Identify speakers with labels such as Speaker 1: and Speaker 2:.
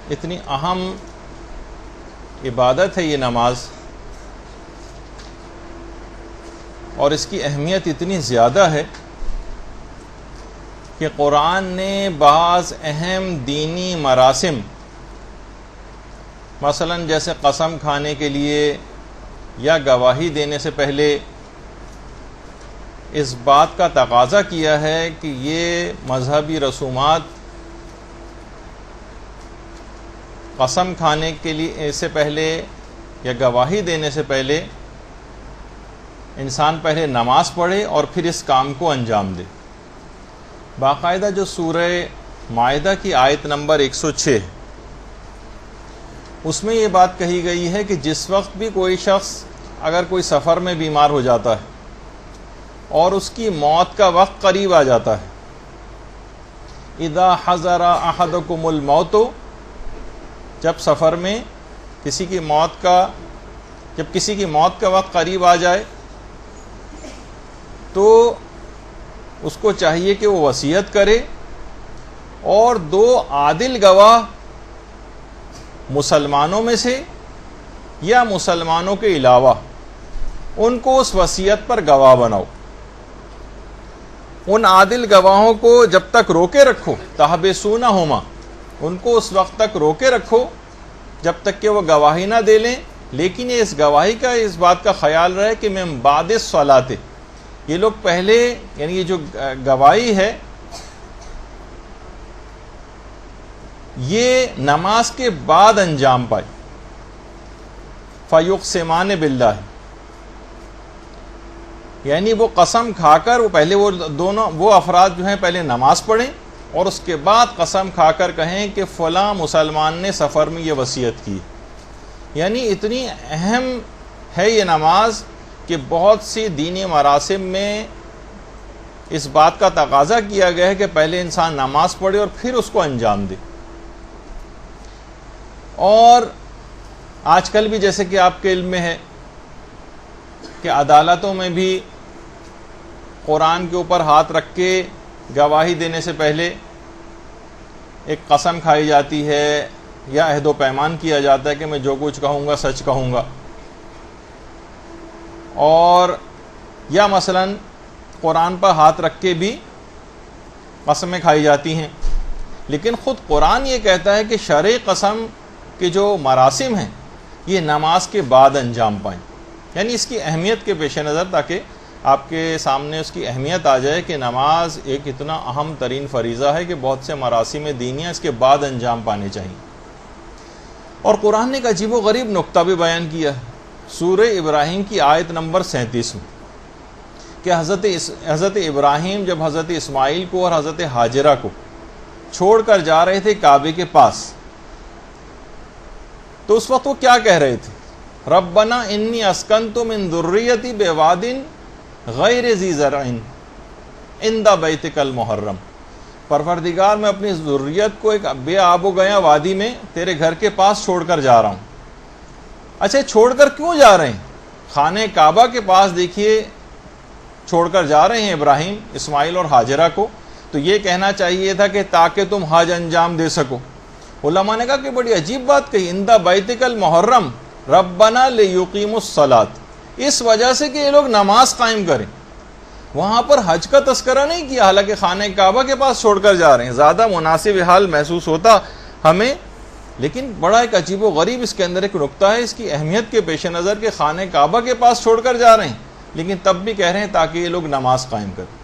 Speaker 1: اتنی اہم عبادت ہے یہ نماز، اور اس کی اہمیت اتنی زیادہ ہے کہ قرآن نے بعض اہم دینی مراسم، مثلا جیسے قسم کھانے کے لیے یا گواہی دینے سے پہلے، اس بات کا تقاضا کیا ہے کہ یہ مذہبی رسومات قسم کھانے کے لیے سے پہلے یا گواہی دینے سے پہلے انسان پہلے نماز پڑھے اور پھر اس کام کو انجام دے۔ باقاعدہ جو سورہ مائدہ کی آیت نمبر 106 اس میں یہ بات کہی گئی ہے کہ جس وقت بھی کوئی شخص اگر کوئی سفر میں بیمار ہو جاتا ہے اور اس کی موت کا وقت قریب آ جاتا ہے، اذا حضر احدکم الموت، جب سفر میں کسی کی موت کا وقت قریب آ جائے تو اس کو چاہیے کہ وہ وصیت کرے اور 2 عادل گواہ مسلمانوں میں سے یا مسلمانوں کے علاوہ ان کو اس وصیت پر گواہ بناؤ۔ ان عادل گواہوں کو جب تک روکے رکھو، تحبسونہما، ان کو اس وقت تک روکے رکھو جب تک کہ وہ گواہی نہ دے لیں، لیکن اس گواہی کا اس بات کا خیال رہے کہ من بعد الصلاۃ، یہ لوگ پہلے، یعنی یہ جو گواہی ہے یہ نماز کے بعد انجام پائے۔ فیقسمان باللہ، یعنی وہ قسم کھا کر پہلے وہ افراد جو ہیں پہلے نماز پڑھیں اور اس کے بعد قسم کھا کر کہیں کہ فلاں مسلمان نے سفر میں یہ وصیت کی۔ یعنی اتنی اہم ہے یہ نماز کہ بہت سی دینی مراسم میں اس بات کا تقاضا کیا گیا ہے کہ پہلے انسان نماز پڑھے اور پھر اس کو انجام دے۔ اور آج کل بھی جیسے کہ آپ کے علم میں ہے کہ عدالتوں میں بھی قرآن کے اوپر ہاتھ رکھ کے گواہی دینے سے پہلے ایک قسم کھائی جاتی ہے یا عہد و پیمان کیا جاتا ہے کہ میں جو کچھ کہوں گا سچ کہوں گا، اور یا مثلا قرآن پر ہاتھ رکھ کے بھی قسمیں کھائی جاتی ہیں۔ لیکن خود قرآن یہ کہتا ہے کہ شرعی قسم کے جو مراسم ہیں یہ نماز کے بعد انجام پائیں، یعنی اس کی اہمیت کے پیش نظر، تاکہ آپ کے سامنے اس کی اہمیت آ جائے کہ نماز ایک اتنا اہم ترین فریضہ ہے کہ بہت سے مراسم دینیاں اس کے بعد انجام پانے چاہیے۔ اور قرآن نے ایک عجیب و غریب نقطہ بھی بیان کیا ہے سورہ ابراہیم کی آیت نمبر 37 میں، کہ حضرت ابراہیم جب حضرت اسماعیل کو اور حضرت ہاجرہ کو چھوڑ کر جا رہے تھے کعبے کے پاس، تو اس وقت وہ کیا کہہ رہے تھے؟ ربنا انی اسکنت من ذریتی بواد غیر ذی زرع عند بیتک المحرم، پروردگار میں اپنی ذریت کو ایک بے آب و گیا وادی میں تیرے گھر کے پاس چھوڑ کر جا رہا ہوں۔ اچھا، چھوڑ کر کیوں جا رہے ہیں؟ خانہ کعبہ کے پاس دیکھیے چھوڑ کر جا رہے ہیں ابراہیم اسماعیل اور ہاجرہ کو، تو یہ کہنا چاہیے تھا کہ تاکہ تم حج انجام دے سکو۔ علماء نے کہا کہ بڑی عجیب بات کہی، عند بیتک المحرم ربنا لیقیموا الصلاۃ، اس وجہ سے کہ یہ لوگ نماز قائم کریں۔ وہاں پر حج کا تذکرہ نہیں کیا، حالانکہ خانہ کعبہ کے پاس چھوڑ کر جا رہے ہیں۔ زیادہ مناسب حال محسوس ہوتا ہمیں، لیکن بڑا ایک عجیب و غریب اس کے اندر ایک نقطہ ہے اس کی اہمیت کے پیش نظر کہ خانہ کعبہ کے پاس چھوڑ کر جا رہے ہیں، لیکن تب بھی کہہ رہے ہیں تاکہ یہ لوگ نماز قائم کریں۔